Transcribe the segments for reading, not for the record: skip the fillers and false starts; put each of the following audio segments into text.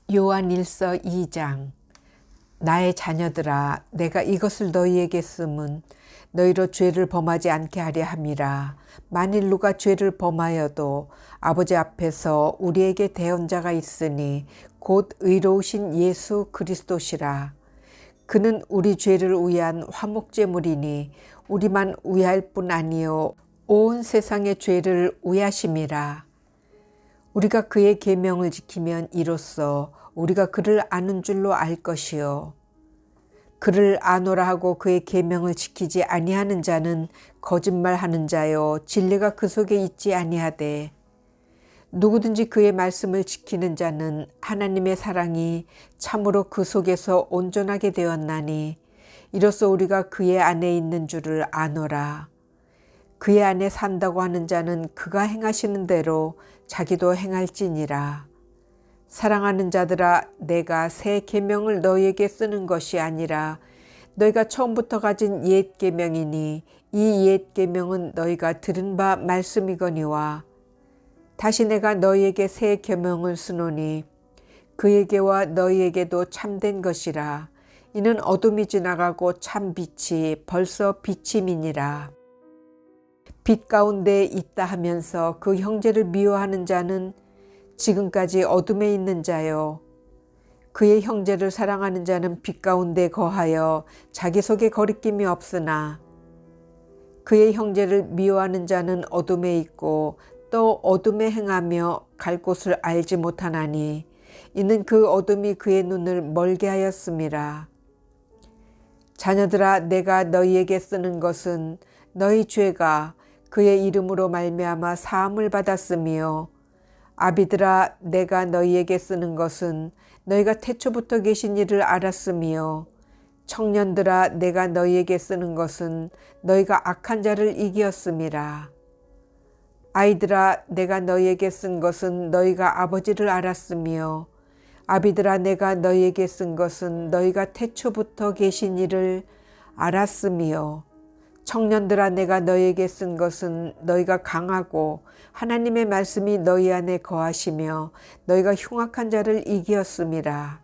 요한일서 2장. 나의 자녀들아, 내가 이것을 너희에게 쓰면 너희로 죄를 범하지 않게 하려 함이라. 만일 누가 죄를 범하여도 아버지 앞에서 우리에게 대언자가 있으니 곧 의로우신 예수 그리스도시라. 그는 우리 죄를 위한 화목제물이니 우리만 위할 뿐 아니요 온 세상의 죄를 위하심이라. 우리가 그의 계명을 지키면 이로써 우리가 그를 아는 줄로 알 것이요 그를 아노라 하고 그의 계명을 지키지 아니하는 자는 거짓말하는 자요 진리가 그 속에 있지 아니하되 누구든지 그의 말씀을 지키는 자는 하나님의 사랑이 참으로 그 속에서 온전하게 되었나니 이로써 우리가 그의 안에 있는 줄을 아노라. 그의 안에 산다고 하는 자는 그가 행하시는 대로 자기도 행할지니라. 사랑하는 자들아, 내가 새 계명을 너희에게 쓰는 것이 아니라 너희가 처음부터 가진 옛 계명이니 이 옛 계명은 너희가 들은 바 말씀이거니와 다시 내가 너희에게 새 계명을 쓰노니 그에게와 너희에게도 참된 것이라. 이는 어둠이 지나가고 참 빛이 벌써 비침이니라. 빛 가운데 있다 하면서 그 형제를 미워하는 자는 지금까지 어둠에 있는 자요. 그의 형제를 사랑하는 자는 빛 가운데 거하여 자기 속에 거리낌이 없으나 그의 형제를 미워하는 자는 어둠에 있고 또 어둠에 행하며 갈 곳을 알지 못하나니 이는 그 어둠이 그의 눈을 멀게 하였음이라. 자녀들아, 내가 너희에게 쓰는 것은 너희 죄가 그의 이름으로 말미암아 사함을 받았으며 아비들아, 내가 너희에게 쓰는 것은 너희가 태초부터 계신 이를 알았으며 청년들아, 내가 너희에게 쓰는 것은 너희가 악한 자를 이기었음이라. 아이들아, 내가 너희에게 쓴 것은 너희가 아버지를 알았으며 아비들아, 내가 너희에게 쓴 것은 너희가 태초부터 계신 이를 알았으며 청년들아, 내가 너희에게 쓴 것은 너희가 강하고 하나님의 말씀이 너희 안에 거하시며 너희가 흉악한 자를 이기었음이라.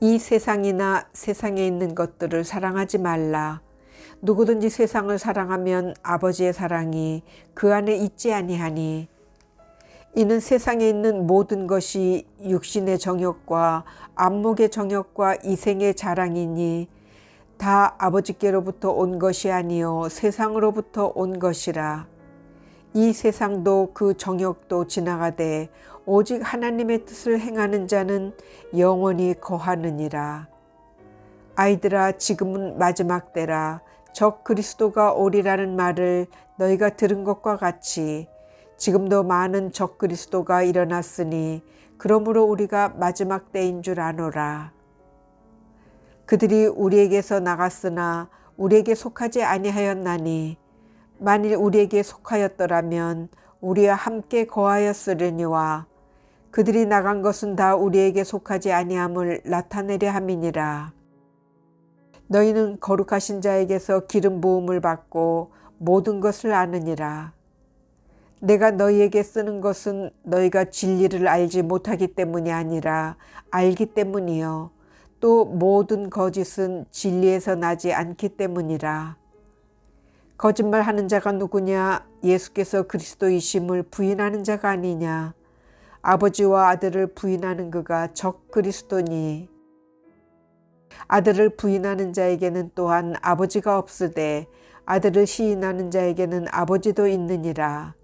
이 세상이나 세상에 있는 것들을 사랑하지 말라. 누구든지 세상을 사랑하면 아버지의 사랑이 그 안에 있지 아니하니 이는 세상에 있는 모든 것이 육신의 정욕과 안목의 정욕과 이생의 자랑이니 다 아버지께로부터 온 것이 아니요 세상으로부터 온 것이라. 이 세상도 그 정욕도 지나가되 오직 하나님의 뜻을 행하는 자는 영원히 거하느니라. 아이들아, 지금은 마지막 때라. 적 그리스도가 오리라는 말을 너희가 들은 것과 같이 지금도 많은 적 그리스도가 일어났으니 그러므로 우리가 마지막 때인 줄 아노라. 그들이 우리에게서 나갔으나 우리에게 속하지 아니하였나니 만일 우리에게 속하였더라면 우리와 함께 거하였으려니와 그들이 나간 것은 다 우리에게 속하지 아니함을 나타내려 함이니라. 너희는 거룩하신 자에게서 기름 부음을 받고 모든 것을 아느니라. 내가 너희에게 쓰는 것은 너희가 진리를 알지 못하기 때문이 아니라 알기 때문이요 또 모든 거짓은 진리에서 나지 않기 때문이라. 거짓말하는 자가 누구냐? 예수께서 그리스도이심을 부인하는 자가 아니냐? 아버지와 아들을 부인하는 그가 적 그리스도니 아들을 부인하는 자에게는 또한 아버지가 없으되 아들을 시인하는 자에게는 아버지도 있느니라.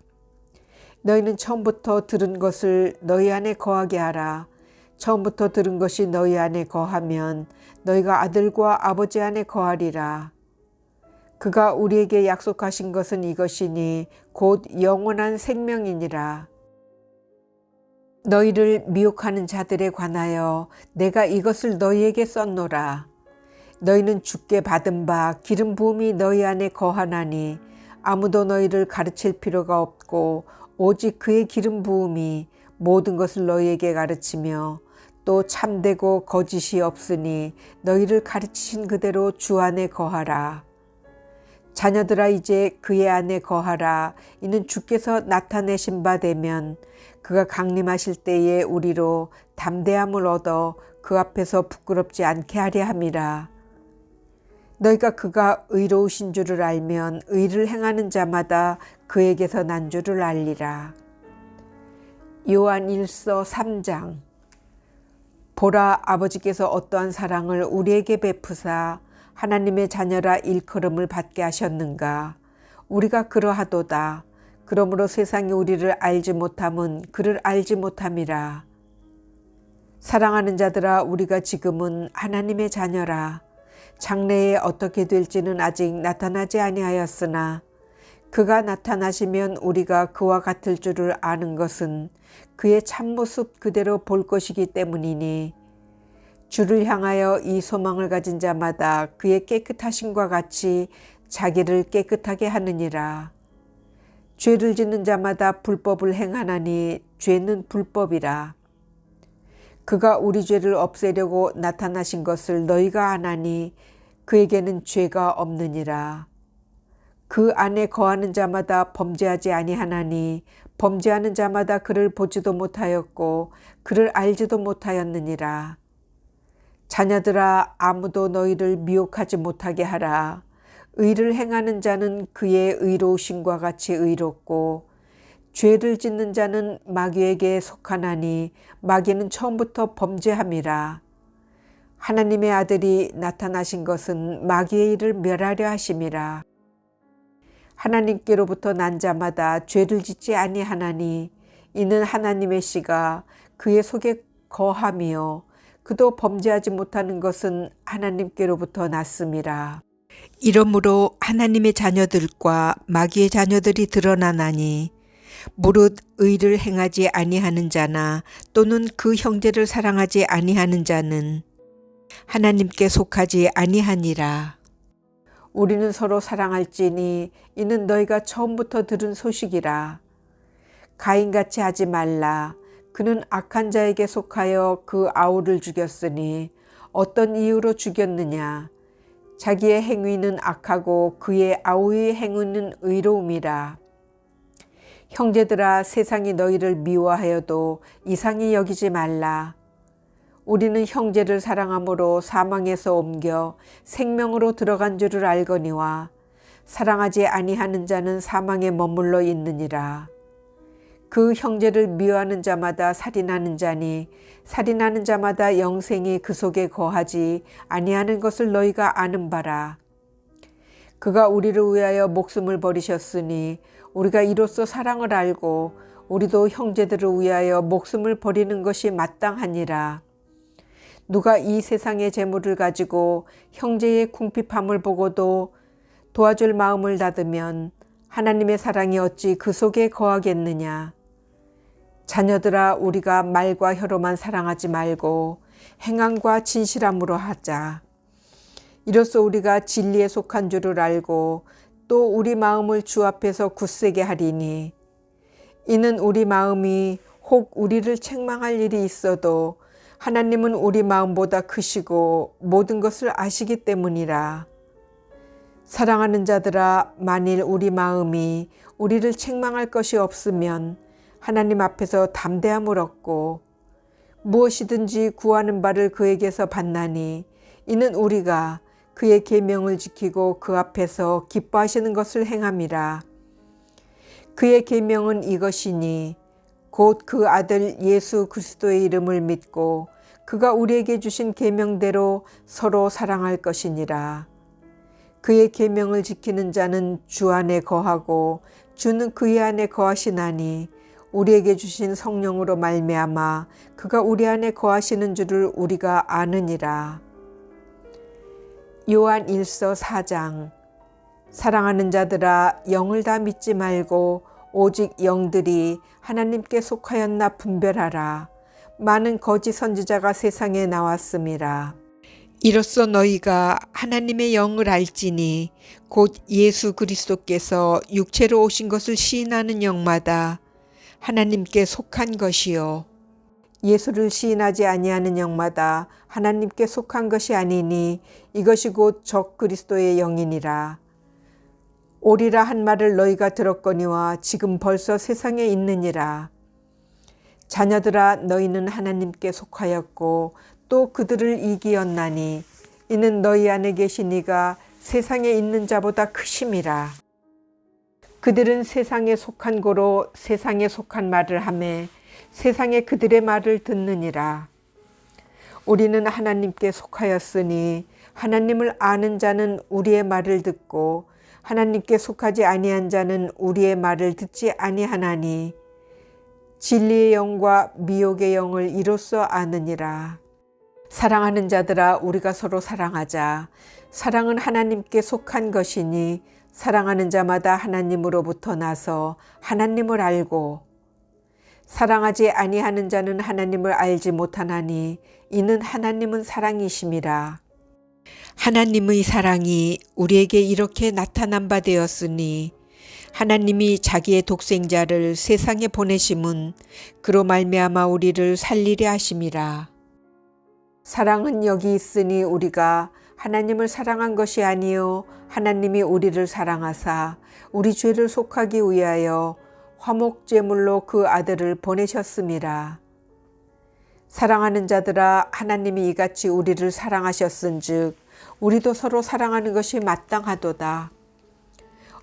너희는 처음부터 들은 것을 너희 안에 거하게 하라. 처음부터 들은 것이 너희 안에 거하면 너희가 아들과 아버지 안에 거하리라. 그가 우리에게 약속하신 것은 이것이니 곧 영원한 생명이니라. 너희를 미혹하는 자들에 관하여 내가 이것을 너희에게 썼노라. 너희는 주께 받은 바 기름 부음이 너희 안에 거하나니 아무도 너희를 가르칠 필요가 없고 오직 그의 기름 부음이 모든 것을 너희에게 가르치며 또 참되고 거짓이 없으니 너희를 가르치신 그대로 주 안에 거하라. 자녀들아 이제 그의 안에 거하라. 이는 주께서 나타내신 바 되면 그가 강림하실 때에 우리로 담대함을 얻어 그 앞에서 부끄럽지 않게 하려 함이라. 너희가 그가 의로우신 줄을 알면 의를 행하는 자마다 그에게서 난 줄을 알리라. 요한 1서 3장. 보라, 아버지께서 어떠한 사랑을 우리에게 베푸사 하나님의 자녀라 일컬음을 받게 하셨는가. 우리가 그러하도다. 그러므로 세상이 우리를 알지 못함은 그를 알지 못함이라. 사랑하는 자들아, 우리가 지금은 하나님의 자녀라. 장래에 어떻게 될지는 아직 나타나지 아니하였으나 그가 나타나시면 우리가 그와 같을 줄을 아는 것은 그의 참모습 그대로 볼 것이기 때문이니 주를 향하여 이 소망을 가진 자마다 그의 깨끗하심과 같이 자기를 깨끗하게 하느니라. 죄를 짓는 자마다 불법을 행하나니 죄는 불법이라. 그가 우리 죄를 없애려고 나타나신 것을 너희가 아나니 그에게는 죄가 없느니라. 그 안에 거하는 자마다 범죄하지 아니하나니 범죄하는 자마다 그를 보지도 못하였고 그를 알지도 못하였느니라. 자녀들아, 아무도 너희를 미혹하지 못하게 하라. 의를 행하는 자는 그의 의로우심과 같이 의롭고 죄를 짓는 자는 마귀에게 속하나니 마귀는 처음부터 범죄함이라. 하나님의 아들이 나타나신 것은 마귀의 일을 멸하려 하심이라. 하나님께로부터 난 자마다 죄를 짓지 아니하나니 이는 하나님의 씨가 그의 속에 거함이요 그도 범죄하지 못하는 것은 하나님께로부터 났음이라. 이러므로 하나님의 자녀들과 마귀의 자녀들이 드러나나니 무릇 의를 행하지 아니하는 자나 또는 그 형제를 사랑하지 아니하는 자는 하나님께 속하지 아니하니라. 우리는 서로 사랑할지니 이는 너희가 처음부터 들은 소식이라. 가인같이 하지 말라. 그는 악한 자에게 속하여 그 아우를 죽였으니 어떤 이유로 죽였느냐. 자기의 행위는 악하고 그의 아우의 행위는 의로움이라. 형제들아, 세상이 너희를 미워하여도 이상히 여기지 말라. 우리는 형제를 사랑함으로 사망에서 옮겨 생명으로 들어간 줄을 알거니와 사랑하지 아니하는 자는 사망에 머물러 있느니라. 그 형제를 미워하는 자마다 살인하는 자니 살인하는 자마다 영생이 그 속에 거하지 아니하는 것을 너희가 아는 바라. 그가 우리를 위하여 목숨을 버리셨으니 우리가 이로써 사랑을 알고 우리도 형제들을 위하여 목숨을 버리는 것이 마땅하니라. 누가 이 세상의 재물을 가지고 형제의 궁핍함을 보고도 도와줄 마음을 닫으면 하나님의 사랑이 어찌 그 속에 거하겠느냐. 자녀들아, 우리가 말과 혀로만 사랑하지 말고 행함과 진실함으로 하자. 이로써 우리가 진리에 속한 줄을 알고 또 우리 마음을 주 앞에서 굳세게 하리니 이는 우리 마음이 혹 우리를 책망할 일이 있어도 하나님은 우리 마음보다 크시고 모든 것을 아시기 때문이라. 사랑하는 자들아, 만일 우리 마음이 우리를 책망할 것이 없으면 하나님 앞에서 담대함을 얻고 무엇이든지 구하는 바를 그에게서 받나니 이는 우리가 그의 계명을 지키고 그 앞에서 기뻐하시는 것을 행함이라. 그의 계명은 이것이니 곧 그 아들 예수 그리스도의 이름을 믿고 그가 우리에게 주신 계명대로 서로 사랑할 것이니라. 그의 계명을 지키는 자는 주 안에 거하고 주는 그의 안에 거하시나니 우리에게 주신 성령으로 말미암아 그가 우리 안에 거하시는 줄을 우리가 아느니라. 요한 1서 4장. 사랑하는 자들아, 영을 다 믿지 말고 오직 영들이 하나님께 속하였나 분별하라. 많은 거짓 선지자가 세상에 나왔음이라. 이로써 너희가 하나님의 영을 알지니 곧 예수 그리스도께서 육체로 오신 것을 시인하는 영마다 하나님께 속한 것이요 예수를 시인하지 아니하는 영마다 하나님께 속한 것이 아니니 이것이 곧 적 그리스도의 영이니라. 오리라 한 말을 너희가 들었거니와 지금 벌써 세상에 있느니라. 자녀들아 너희는 하나님께 속하였고 또 그들을 이기었나니 이는 너희 안에 계신 이가 세상에 있는 자보다 크심이라. 그들은 세상에 속한 고로 세상에 속한 말을 하매 세상에 그들의 말을 듣느니라. 우리는 하나님께 속하였으니 하나님을 아는 자는 우리의 말을 듣고 하나님께 속하지 아니한 자는 우리의 말을 듣지 아니하나니 진리의 영과 미혹의 영을 이로써 아느니라. 사랑하는 자들아 우리가 서로 사랑하자. 사랑은 하나님께 속한 것이니 사랑하는 자마다 하나님으로부터 나서 하나님을 알고 사랑하지 아니하는 자는 하나님을 알지 못하나니 이는 하나님은 사랑이심이라. 하나님의 사랑이 우리에게 이렇게 나타난 바 되었으니 하나님이 자기의 독생자를 세상에 보내심은 그로 말미암아 우리를 살리려 하심이라. 사랑은 여기 있으니 우리가 하나님을 사랑한 것이 아니요 하나님이 우리를 사랑하사 우리 죄를 속하기 위하여 화목제물로 그 아들을 보내셨음이라. 사랑하는 자들아 하나님이 이같이 우리를 사랑하셨은즉 우리도 서로 사랑하는 것이 마땅하도다.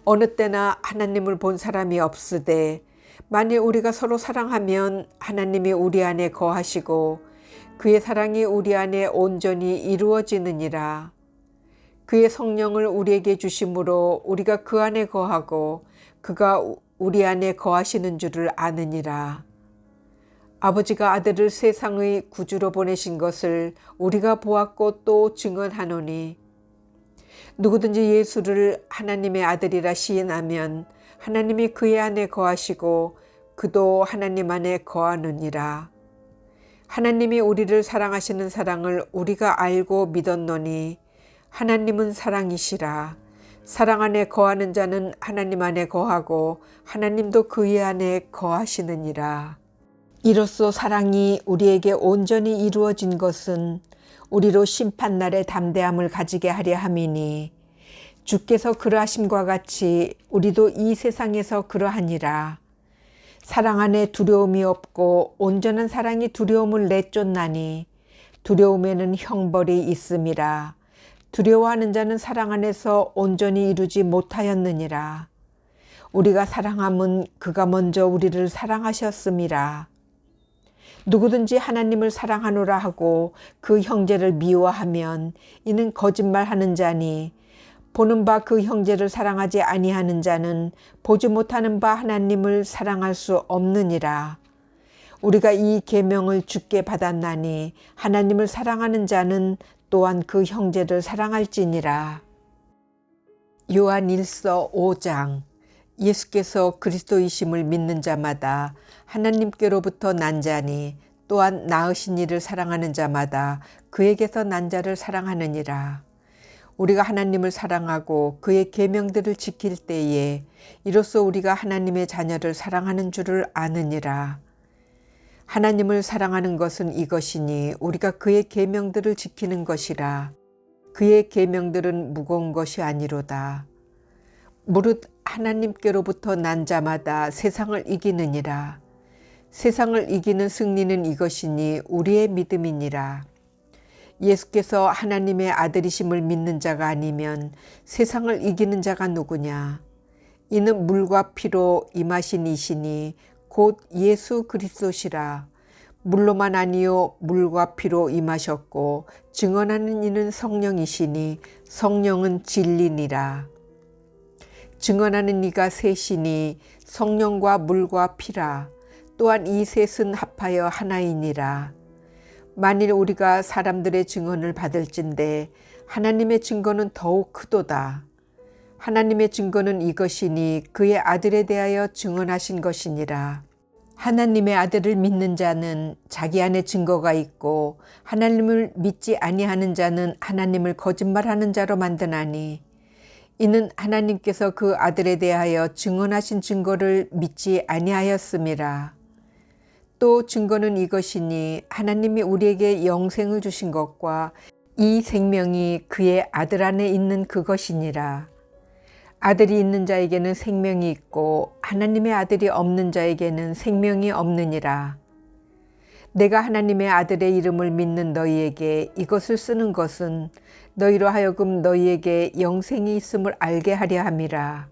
어느 때나 하나님을 본 사람이 없으되 만일 우리가 서로 사랑하면 하나님이 우리 안에 거하시고 그의 사랑이 우리 안에 온전히 이루어지느니라. 그의 성령을 우리에게 주심으로 우리가 그 안에 거하고 그가 우리 안에 거하시는 줄을 아느니라. 아버지가 아들을 세상의 구주로 보내신 것을 우리가 보았고 또 증언하노니 누구든지 예수를 하나님의 아들이라 시인하면 하나님이 그의 안에 거하시고 그도 하나님 안에 거하느니라. 하나님이 우리를 사랑하시는 사랑을 우리가 알고 믿었노니 하나님은 사랑이시라. 사랑 안에 거하는 자는 하나님 안에 거하고 하나님도 그의 안에 거하시느니라. 이로써 사랑이 우리에게 온전히 이루어진 것은 우리로 심판날의 담대함을 가지게 하려 함이니 주께서 그러하심과 같이 우리도 이 세상에서 그러하니라. 사랑 안에 두려움이 없고 온전한 사랑이 두려움을 내쫓나니 두려움에는 형벌이 있음이라. 두려워하는 자는 사랑 안에서 온전히 이루지 못하였느니라. 우리가 사랑함은 그가 먼저 우리를 사랑하셨음이라. 누구든지 하나님을 사랑하노라 하고 그 형제를 미워하면 이는 거짓말하는 자니 보는 바 그 형제를 사랑하지 아니하는 자는 보지 못하는 바 하나님을 사랑할 수 없느니라. 우리가 이 계명을 주께 받았나니 하나님을 사랑하는 자는 또한 그 형제를 사랑할지니라. 요한 1서 5장. 예수께서 그리스도이심을 믿는 자마다 하나님께로부터 난 자니 또한 낳으신 이를 사랑하는 자마다 그에게서 난 자를 사랑하느니라. 우리가 하나님을 사랑하고 그의 계명들을 지킬 때에 이로써 우리가 하나님의 자녀를 사랑하는 줄을 아느니라. 하나님을 사랑하는 것은 이것이니 우리가 그의 계명들을 지키는 것이라. 그의 계명들은 무거운 것이 아니로다. 무릇 하나님께로부터 난 자마다 세상을 이기느니라. 세상을 이기는 승리는 이것이니 우리의 믿음이니라. 예수께서 하나님의 아들이심을 믿는 자가 아니면 세상을 이기는 자가 누구냐? 이는 물과 피로 임하신 이시니 곧 예수 그리스도시라. 물로만 아니요 물과 피로 임하셨고 증언하는 이는 성령이시니 성령은 진리니라. 증언하는 이가 셋이니 성령과 물과 피라. 또한 이 셋은 합하여 하나이니라. 만일 우리가 사람들의 증언을 받을진대 하나님의 증거는 더욱 크도다. 하나님의 증거는 이것이니 그의 아들에 대하여 증언하신 것이니라. 하나님의 아들을 믿는 자는 자기 안에 증거가 있고 하나님을 믿지 아니하는 자는 하나님을 거짓말하는 자로 만드나니 이는 하나님께서 그 아들에 대하여 증언하신 증거를 믿지 아니하였음이라. 또 증거는 이것이니 하나님이 우리에게 영생을 주신 것과 이 생명이 그의 아들 안에 있는 그것이니라. 아들이 있는 자에게는 생명이 있고 하나님의 아들이 없는 자에게는 생명이 없느니라. 내가 하나님의 아들의 이름을 믿는 너희에게 이것을 쓰는 것은 너희로 하여금 너희에게 영생이 있음을 알게 하려 함이라.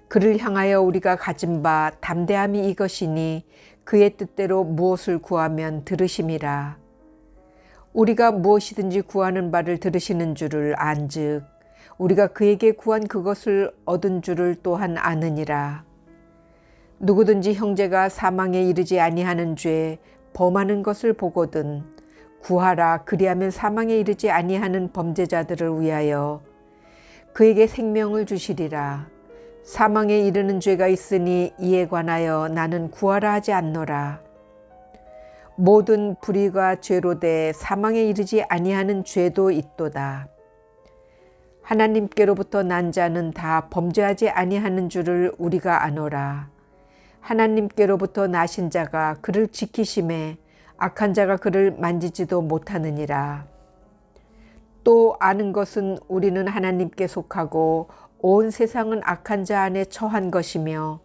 그를 향하여 우리가 가진 바 담대함이 이것이니 그의 뜻대로 무엇을 구하면 들으심이라. 우리가 무엇이든지 구하는 바를 들으시는 줄을 안즉 우리가 그에게 구한 그것을 얻은 줄을 또한 아느니라. 누구든지 형제가 사망에 이르지 아니하는 죄 범하는 것을 보거든 구하라. 그리하면 사망에 이르지 아니하는 범죄자들을 위하여 그에게 생명을 주시리라. 사망에 이르는 죄가 있으니 이에 관하여 나는 구하라 하지 않노라. 모든 불의가 죄로 돼 사망에 이르지 아니하는 죄도 있도다. 하나님께로부터 난 자는 다 범죄하지 아니하는 줄을 우리가 아노라. 하나님께로부터 나신 자가 그를 지키심에 악한 자가 그를 만지지도 못하느니라. 또 아는 것은 우리는 하나님께 속하고 온 세상은 악한 자 안에 처한 것이며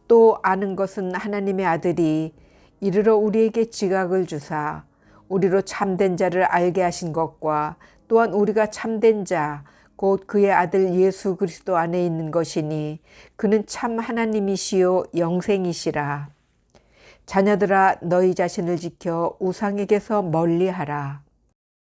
또 아는 것은 하나님의 아들이 이르러 우리에게 지각을 주사 우리로 참된 자를 알게 하신 것과 또한 우리가 참된 자 곧 그의 아들 예수 그리스도 안에 있는 것이니 그는 참 하나님이시요 영생이시라. 자녀들아 너희 자신을 지켜 우상에게서 멀리하라.